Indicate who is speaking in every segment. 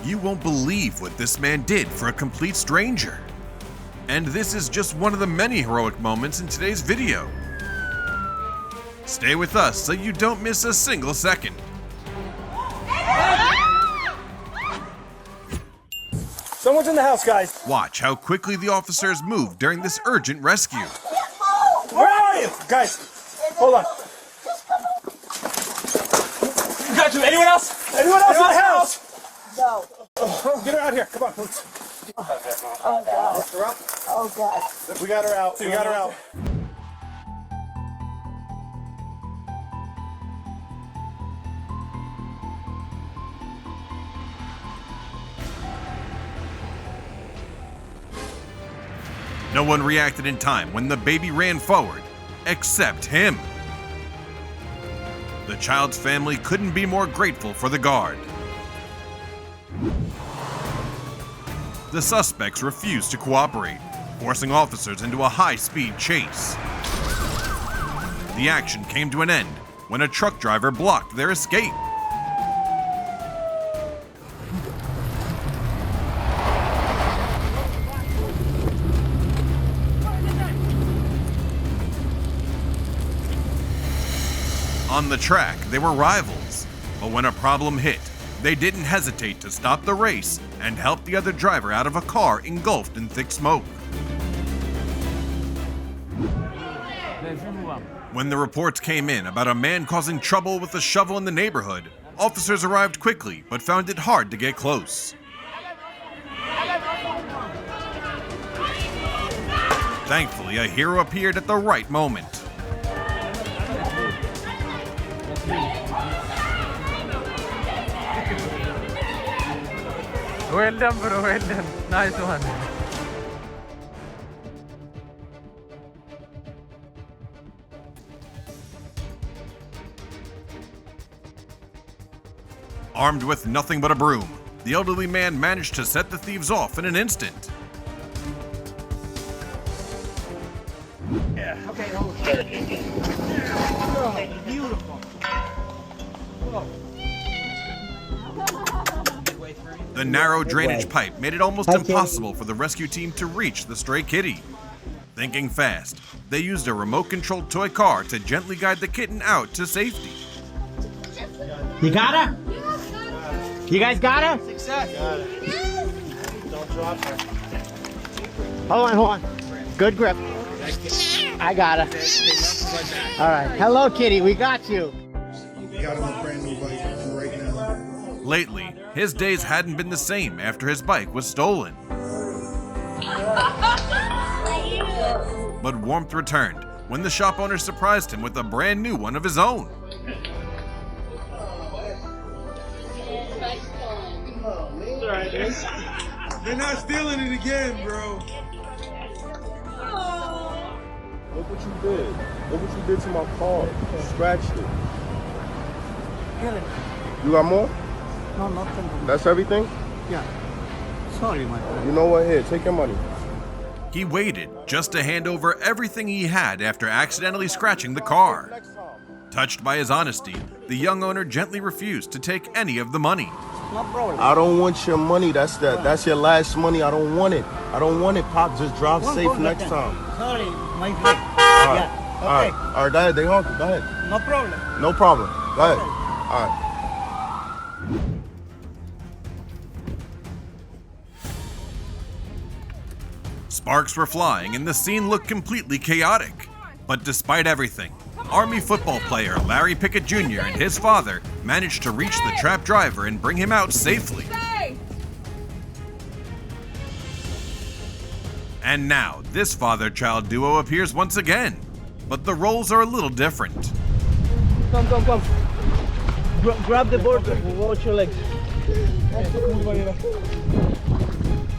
Speaker 1: You won't believe what this man did for a complete stranger. And this is just one of the many heroic moments in today's video. Stay with us so you don't miss a single second.
Speaker 2: Someone's in the house, guys.
Speaker 1: Watch how quickly the officers move during this urgent rescue.
Speaker 2: Where are you? Guys, hold on. Got you. Anyone else? Anyone else in the house?
Speaker 3: No.
Speaker 2: Get her out here. Come on. Let's...
Speaker 3: Oh, God. Oh, God.
Speaker 2: We got her out. We got her out.
Speaker 1: No one reacted in time when the baby ran forward, except him. The child's family couldn't be more grateful for the guard. The suspects refused to cooperate, forcing officers into a high-speed chase. The action came to an end when a truck driver blocked their escape. On the track, they were rivals, but when a problem hit, they didn't hesitate to stop the race and help the other driver out of a car engulfed in thick smoke. When the reports came in about a man causing trouble with a shovel in the neighborhood, officers arrived quickly but found it hard to get close. Thankfully, a hero appeared at the right moment.
Speaker 4: Well done, bro. Well done. Nice one.
Speaker 1: Armed with nothing but a broom, the elderly man managed to set the thieves off in an instant.
Speaker 2: Yeah. Okay, hold on. Oh, beautiful. Oh.
Speaker 1: The narrow drainage pipe made it almost impossible for the rescue team to reach the stray kitty. Thinking fast, they used a remote-controlled toy car to gently guide the kitten out to safety.
Speaker 5: You got her? You guys got her?
Speaker 2: Success. Got it. Don't drop her.
Speaker 5: Hold on. Good grip. I got her. All right. Hello, kitty. We got you.
Speaker 6: Got him a brand new bike right now.
Speaker 1: Lately, his days hadn't been the same after his bike was stolen. But warmth returned when the shop owner surprised him with a brand new one of his own.
Speaker 6: They're not stealing it again, bro.
Speaker 7: Look what you did. Look what you did to my car. You scratched it. You got more?
Speaker 5: No, nothing.
Speaker 7: That's everything?
Speaker 5: Yeah. Sorry, my friend.
Speaker 7: You know what? Here, take your money.
Speaker 1: He waited just to hand over everything he had after accidentally scratching the car. Touched by his honesty, the young owner gently refused to take any of the money.
Speaker 5: No problem.
Speaker 7: I don't want your money. That's your last money. I don't want it. I don't want it, Pop. Just drive safe next time.
Speaker 5: Sorry, my friend.
Speaker 7: All right.
Speaker 5: Yeah. Okay.
Speaker 7: All right. All right, go ahead. They hungry. Go ahead.
Speaker 5: No problem.
Speaker 7: No problem. Go ahead.
Speaker 5: Okay.
Speaker 7: All right.
Speaker 1: Sparks were flying and the scene looked completely chaotic. But despite everything, Army football player Larry Pickett Jr. and his father managed to reach the trapped driver and bring him out safely. And now, this father-child duo appears once again, but the roles are a little different.
Speaker 5: Come. Grab the board. Watch your legs.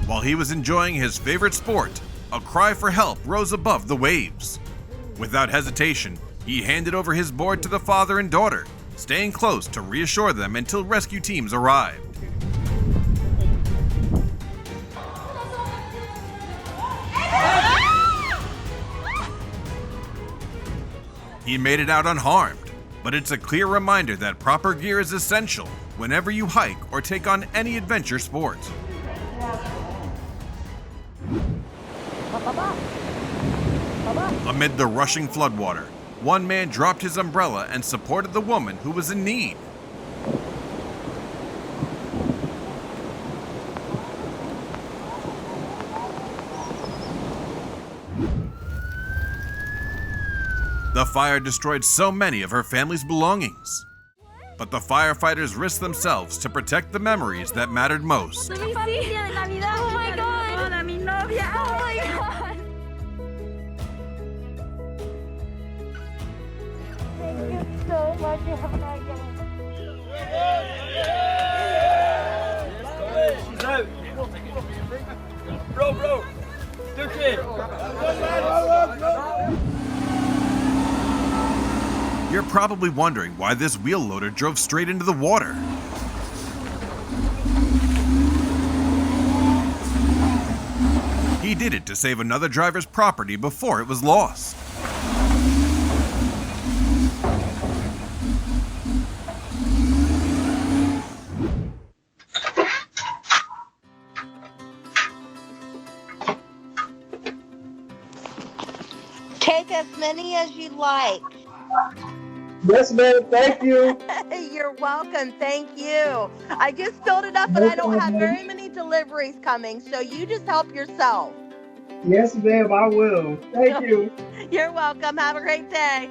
Speaker 1: While he was enjoying his favorite sport, a cry for help rose above the waves. Without hesitation, he handed over his board to the father and daughter, staying close to reassure them until rescue teams arrived. He made it out unharmed, But it's a clear reminder that proper gear is essential whenever you hike or take on any adventure sport. Amid the rushing floodwater, one man dropped his umbrella and supported the woman who was in need. The fire destroyed so many of her family's belongings. But the firefighters risked themselves to protect the memories that mattered most.
Speaker 3: Oh my god! Oh my god! Thank you so much. You have a nice day.
Speaker 2: She's out. Bro. Took it.
Speaker 1: You're probably wondering why this wheel loader drove straight into the water. He did it to save another driver's property before it was lost.
Speaker 8: Take as many as you like.
Speaker 9: Yes, ma'am. Thank you.
Speaker 8: You're welcome. Thank you. I just filled it up, and I don't have very many deliveries coming, so you just help yourself.
Speaker 9: Yes, ma'am. I will. Thank you.
Speaker 8: You're welcome. Have a great day.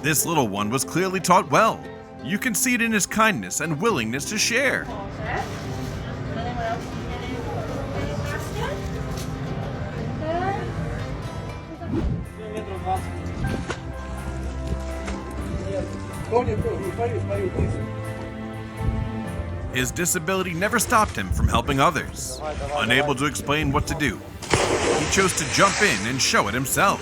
Speaker 1: This little one was clearly taught well. You can see it in his kindness and willingness to share. His disability never stopped him from helping others. Unable to explain what to do, he chose to jump in and show it himself.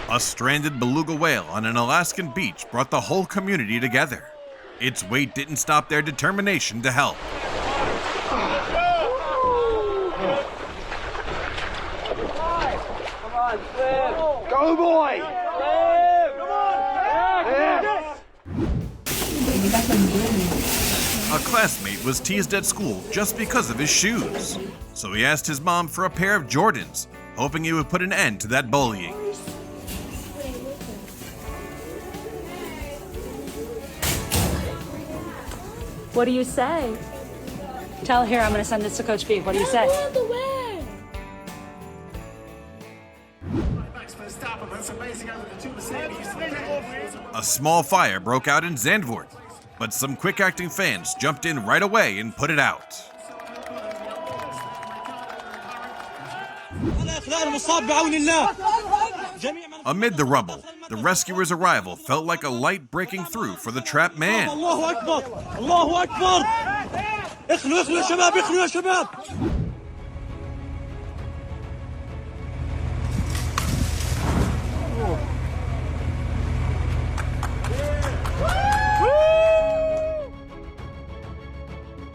Speaker 1: A stranded beluga whale on an Alaskan beach brought the whole community together. Its weight didn't stop their determination to help.
Speaker 2: Go, boy!
Speaker 1: A classmate was teased at school just because of his shoes. So he asked his mom for a pair of Jordans, hoping he would put an end to that bullying.
Speaker 10: What do you say? Tell her I'm going to send this to Coach B. What do you say?
Speaker 1: A small fire broke out in Zandvoort, but some quick-acting fans jumped in right away and put it out. Amid the rubble, the rescuers' arrival felt like a light breaking through for the trapped man.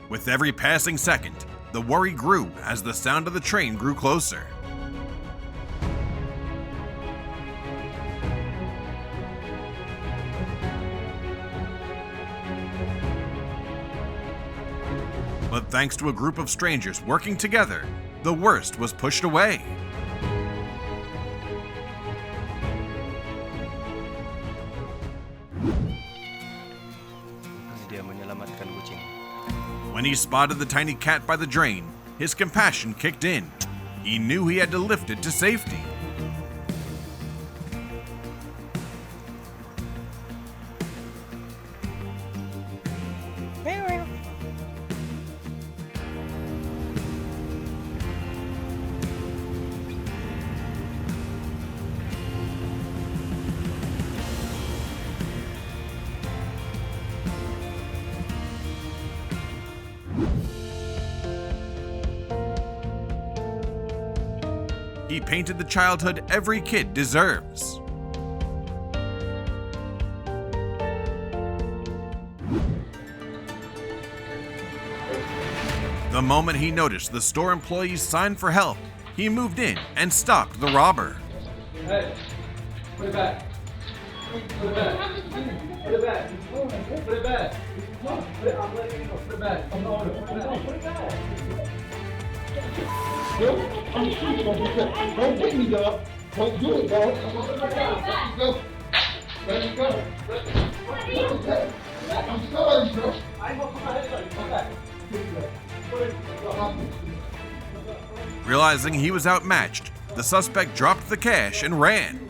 Speaker 1: With every passing second, the worry grew as the sound of the train grew closer. But thanks to a group of strangers working together, the worst was pushed away. When he spotted the tiny cat by the drain, his compassion kicked in. He knew he had to lift it to safety. he painted the childhood every kid deserves. The moment he noticed the store employees signed for help, he moved in and stopped the robber.
Speaker 2: Hey, put it back. Put it back. Put it back. Put it back. Put it, I'm letting you go. Put it back. I'm not going to put it back. Put it back. Don't hit me, dog. Don't do it, dog. Put it back. Go. Let me go. I'm sorry, bro. I won't put my head on you. Come back.
Speaker 1: Realizing he was outmatched, the suspect dropped the cash and ran.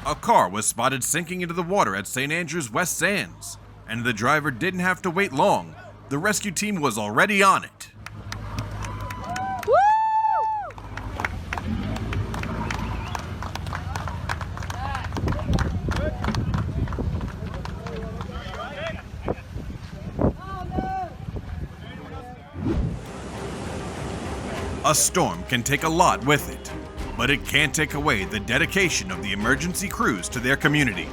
Speaker 1: A car was spotted sinking into the water at St. Andrews West Sands, and the driver didn't have to wait long. The rescue team was already on it. A storm can take a lot with it, but it can't take away the dedication of the emergency crews to their community.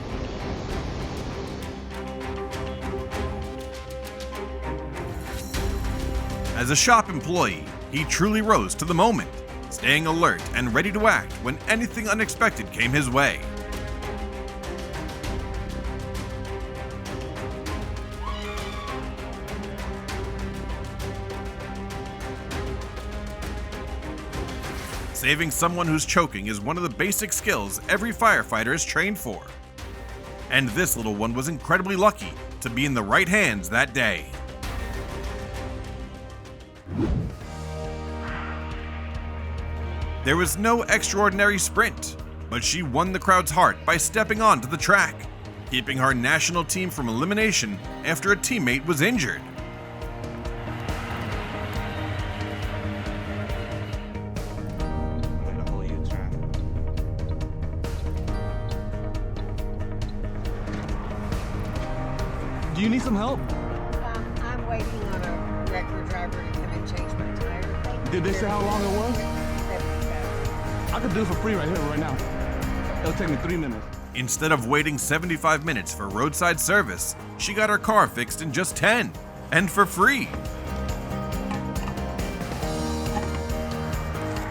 Speaker 1: As a shop employee, he truly rose to the moment, staying alert and ready to act when anything unexpected came his way. Saving someone who's choking is one of the basic skills every firefighter is trained for. And this little one was incredibly lucky to be in the right hands that day. There was no extraordinary sprint, but she won the crowd's heart by stepping onto the track, keeping her national team from elimination after a teammate was injured.
Speaker 2: Do you need some help?
Speaker 11: I'm waiting on a regular driver to come and change my tire.
Speaker 2: Did they say how long it was? I could do it for free right here, right now. It'll take me 3 minutes.
Speaker 1: Instead of waiting 75 minutes for roadside service, she got her car fixed in just 10, and for free.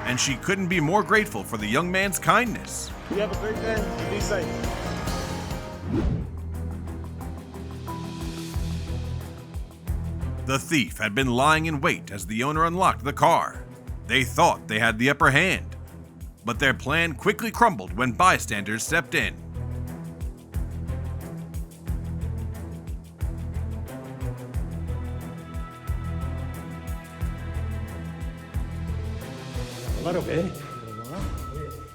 Speaker 1: And she couldn't be more grateful for the young man's kindness.
Speaker 7: You have a great day. Be safe.
Speaker 1: The thief had been lying in wait as the owner unlocked the car. They thought they had the upper hand, but their plan quickly crumbled when bystanders stepped in.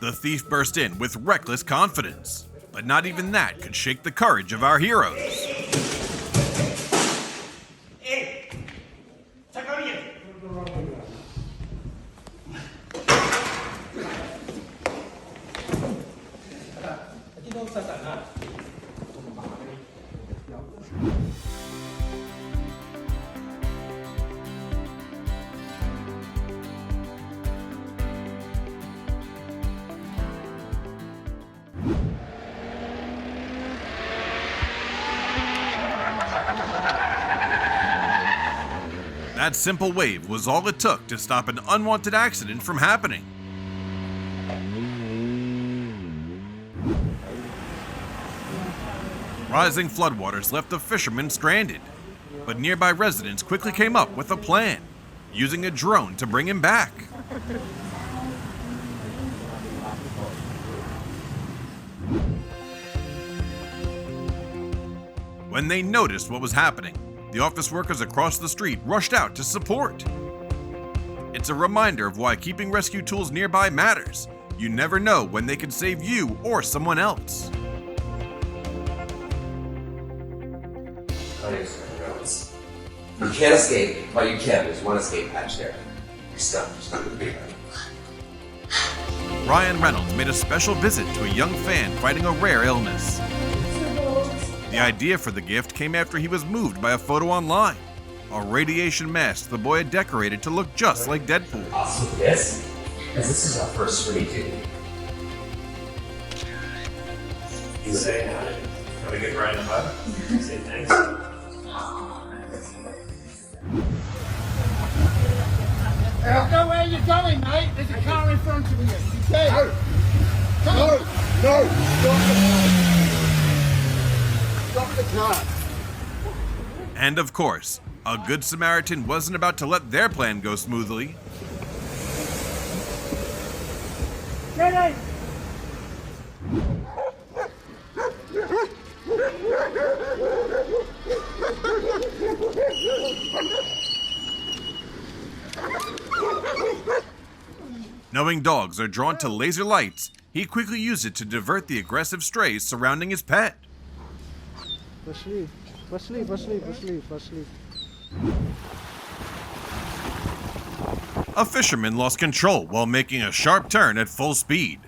Speaker 1: The thief burst in with reckless confidence, but not even that could shake the courage of our heroes. That simple wave was all it took to stop an unwanted accident from happening. Rising floodwaters left the fishermen stranded, but nearby residents quickly came up with a plan, using a drone to bring him back. When they noticed what was happening, the office workers across the street rushed out to support. It's a reminder of why keeping rescue tools nearby matters. You never know when they could save you or someone else.
Speaker 12: You can't escape, but you can. There's one escape hatch there. You're stuck. There's nothing to be right.
Speaker 1: Ryan Reynolds made a special visit to a young fan fighting a rare illness. The idea for the gift came after he was moved by a photo online. a radiation mask the boy had decorated to look just like Deadpool.
Speaker 12: Also this, because this is our first screen too.
Speaker 13: You say, have a good ride in bud? Say thanks.
Speaker 5: I don't know where you're going, mate. There's a car in front of you. Okay. No. Stop the car.
Speaker 1: And of course, a good Samaritan wasn't about to let their plan go smoothly.
Speaker 5: Ready.
Speaker 1: Knowing dogs are drawn to laser lights, he quickly used it to divert the aggressive strays surrounding his pet.
Speaker 5: Пошли.
Speaker 1: A fisherman lost control while making a sharp turn at full speed.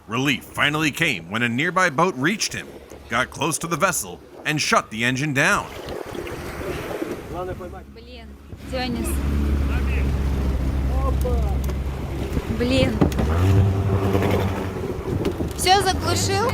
Speaker 1: Relief finally came when a nearby boat reached him, got close to the vessel, and shut the engine down.
Speaker 3: Блин, Денис. Блин. Все заглушил?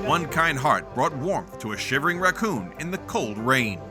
Speaker 1: One kind heart brought warmth to a shivering raccoon in the cold rain.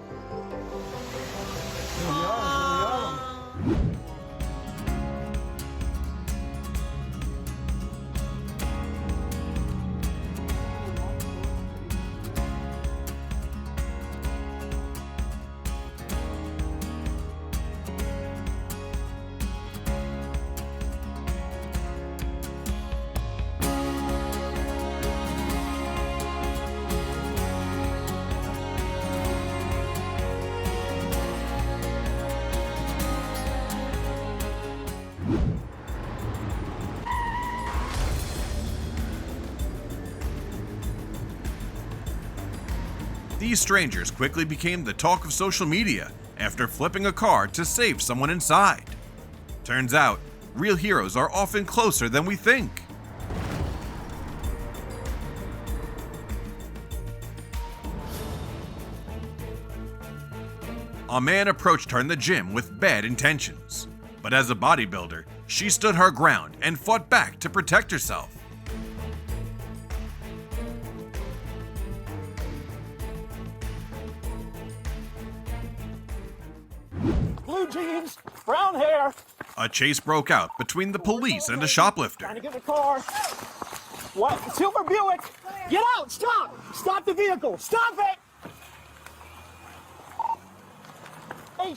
Speaker 1: These strangers quickly became the talk of social media after flipping a car to save someone inside. Turns out, real heroes are often closer than we think. A man approached her in the gym with bad intentions, but as a bodybuilder, she stood her ground and fought back to protect herself.
Speaker 5: Blue jeans, brown hair.
Speaker 1: A chase broke out between the police and a shoplifter.
Speaker 5: Trying to get the car. What? Silver Buick. Get out! Stop! Stop the vehicle! Stop it! Hey.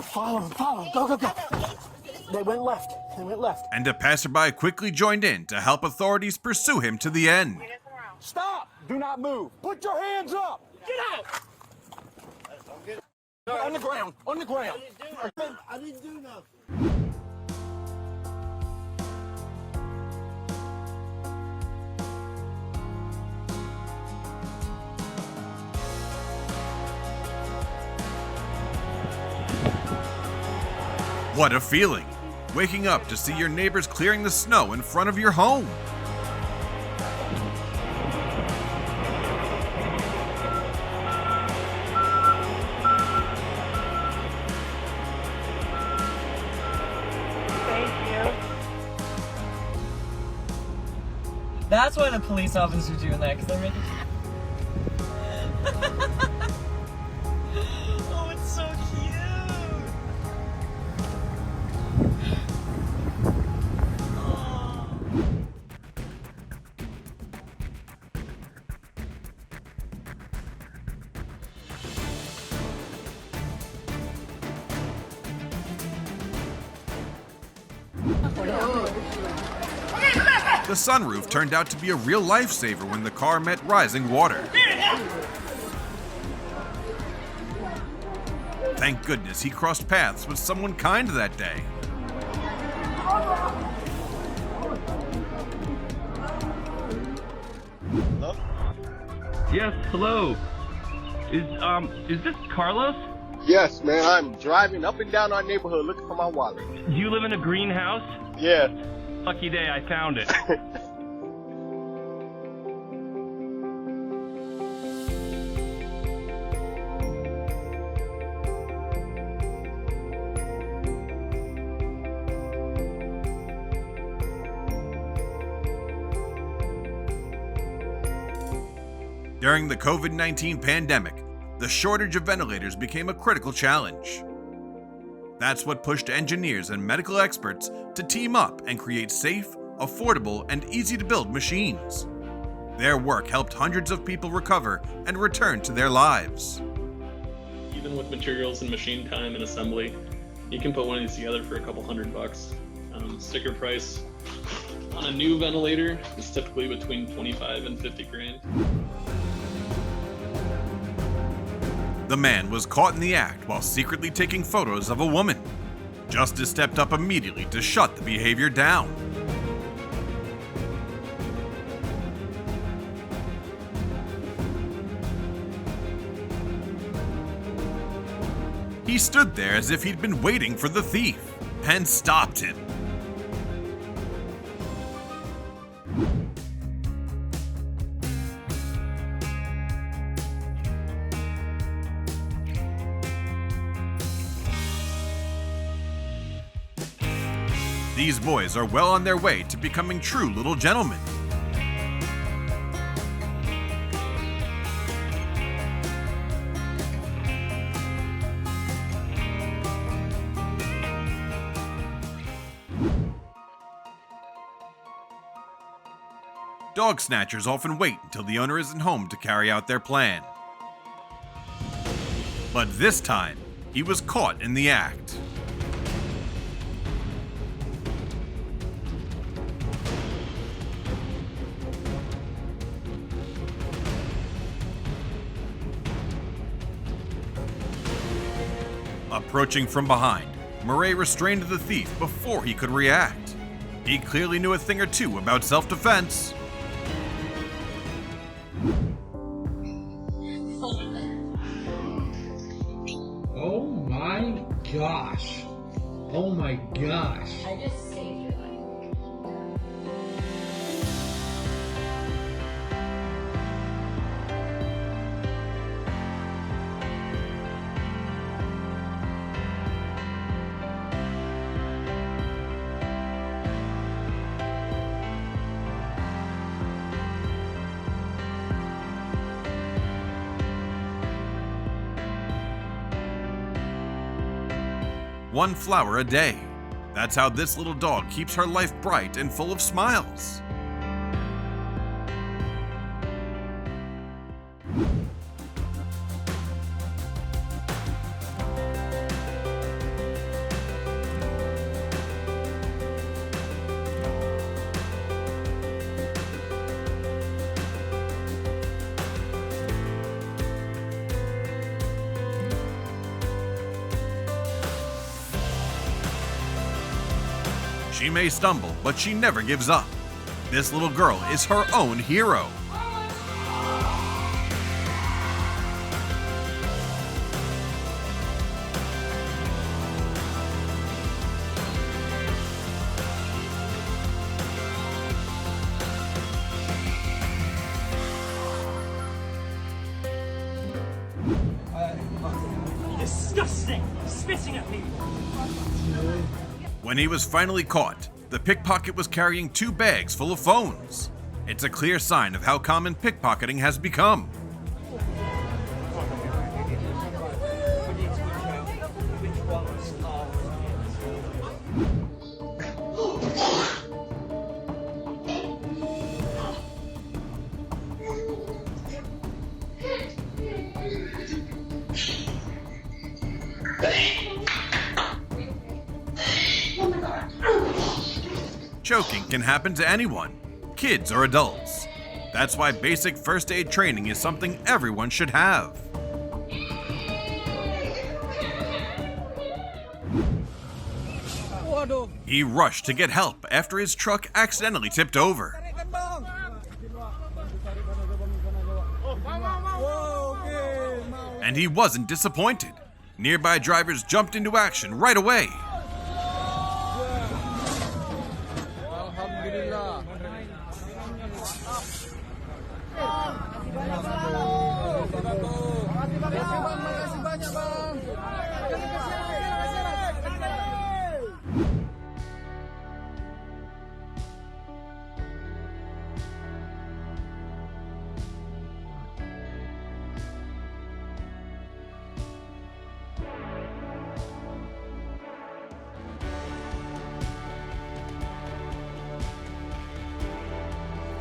Speaker 5: Follow him. Go. They went left.
Speaker 1: And a passerby quickly joined in to help authorities pursue him to the end.
Speaker 5: Stop! Do not move. Put your hands up. Get out! On the ground. I didn't do nothing.
Speaker 1: What a feeling! Waking up to see your neighbors clearing the snow in front of your home.
Speaker 4: That's why the police officers are doing that, because they're making... Oh, it's so cute!
Speaker 1: The sunroof turned out to be a real lifesaver when the car met rising water. Thank goodness he crossed paths with someone kind that day.
Speaker 7: Hello?
Speaker 14: Yes, hello. Is this Carlos?
Speaker 7: Yes, man. I'm driving up and down our neighborhood looking for my wallet.
Speaker 14: Do you live in a greenhouse?
Speaker 7: Yes.
Speaker 14: Lucky day, I found it.
Speaker 1: During the COVID-19 pandemic, the shortage of ventilators became a critical challenge. That's what pushed engineers and medical experts to team up and create safe, affordable, and easy-to-build machines. Their work helped hundreds of people recover and return to their lives.
Speaker 15: Even with materials and machine time and assembly, you can put one of these together for a couple $100. Sticker price on a new ventilator is typically between 25 and 50 grand.
Speaker 1: The man was caught in the act while secretly taking photos of a woman. Justice stepped up immediately to shut the behavior down. He stood there as if he'd been waiting for the thief and stopped him. These boys are well on their way to becoming true little gentlemen. Dog snatchers often wait until the owner isn't home to carry out their plan. But this time, he was caught in the act. Approaching from behind, Murray restrained the thief before he could react. He clearly knew a thing or two about self-defense.
Speaker 2: Oh my gosh. Oh my gosh.
Speaker 10: I just saved your life.
Speaker 1: One flower a day. That's how this little dog keeps her life bright and full of smiles. She may stumble, but she never gives up. This little girl is her own hero.
Speaker 4: Disgusting! Spitting at me!
Speaker 1: When he was finally caught, the pickpocket was carrying 2 bags full of phones. It's a clear sign of how common pickpocketing has become. Choking can happen to anyone, kids or adults. That's why basic first aid training is something everyone should have. He rushed to get help after his truck accidentally tipped over. And he wasn't disappointed. Nearby drivers jumped into action right away.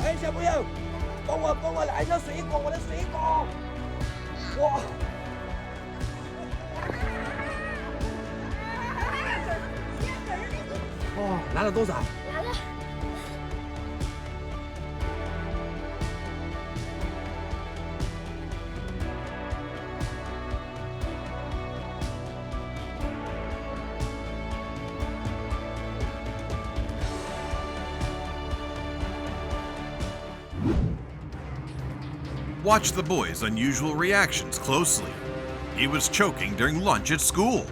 Speaker 16: Hey, 小朋友，跟我来热水果，我的水果。哇！哦，拿了多少？拿了。
Speaker 1: Watch the boy's unusual reactions closely. He was choking during lunch at school.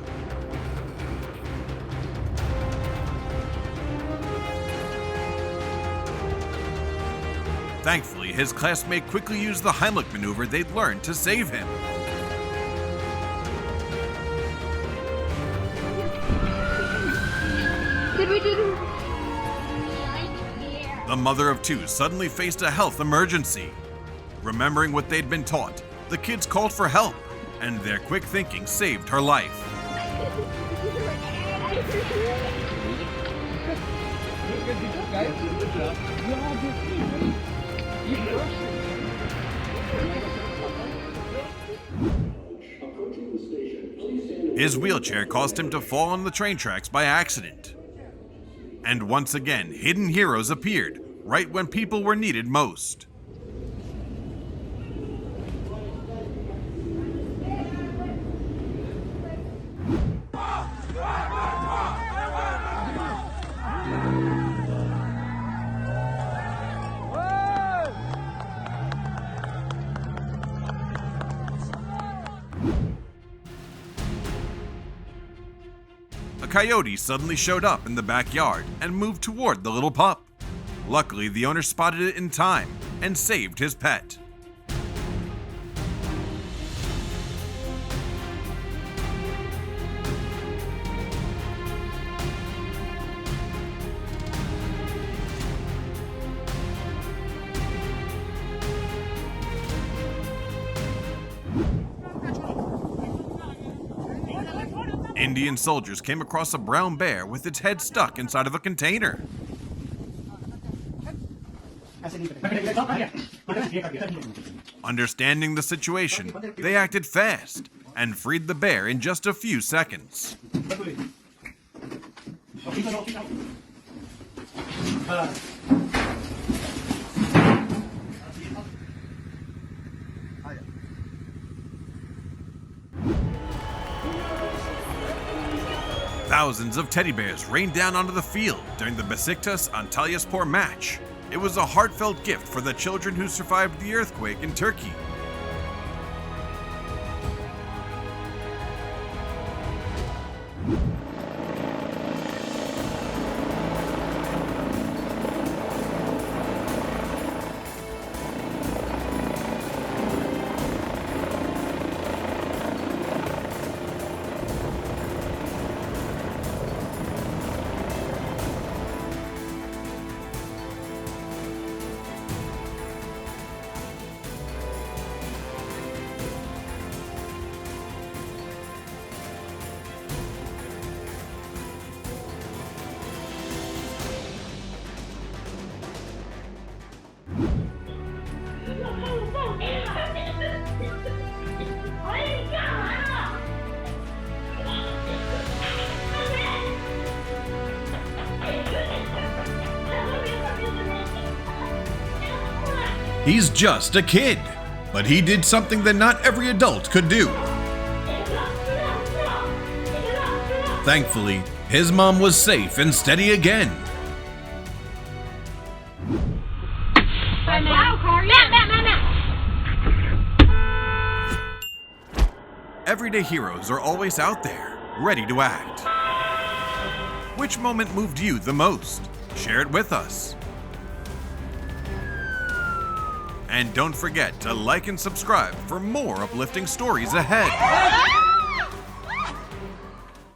Speaker 1: Thankfully, his classmate quickly used the Heimlich maneuver they'd learned to save him.
Speaker 3: Did we do
Speaker 1: The mother of two suddenly faced a health emergency. Remembering what they'd been taught, the kids called for help, and their quick thinking saved her life. His wheelchair caused him to fall on the train tracks by accident. And once again, hidden heroes appeared, right when people were needed most. A coyote suddenly showed up in the backyard and moved toward the little pup. Luckily, the owner spotted it in time and saved his pet. Indian soldiers came across a brown bear with its head stuck inside of a container. Understanding the situation, they acted fast and freed the bear in just a few seconds. Thousands of teddy bears rained down onto the field during the Besiktas-Antalyaspor match. It was a heartfelt gift for the children who survived the earthquake in Turkey. He's just a kid, but he did something that not every adult could do. Thankfully, his mom was safe and steady again. Everyday heroes are always out there, ready to act. Which moment moved you the most? Share it with us. And don't forget to like and subscribe for more uplifting stories ahead.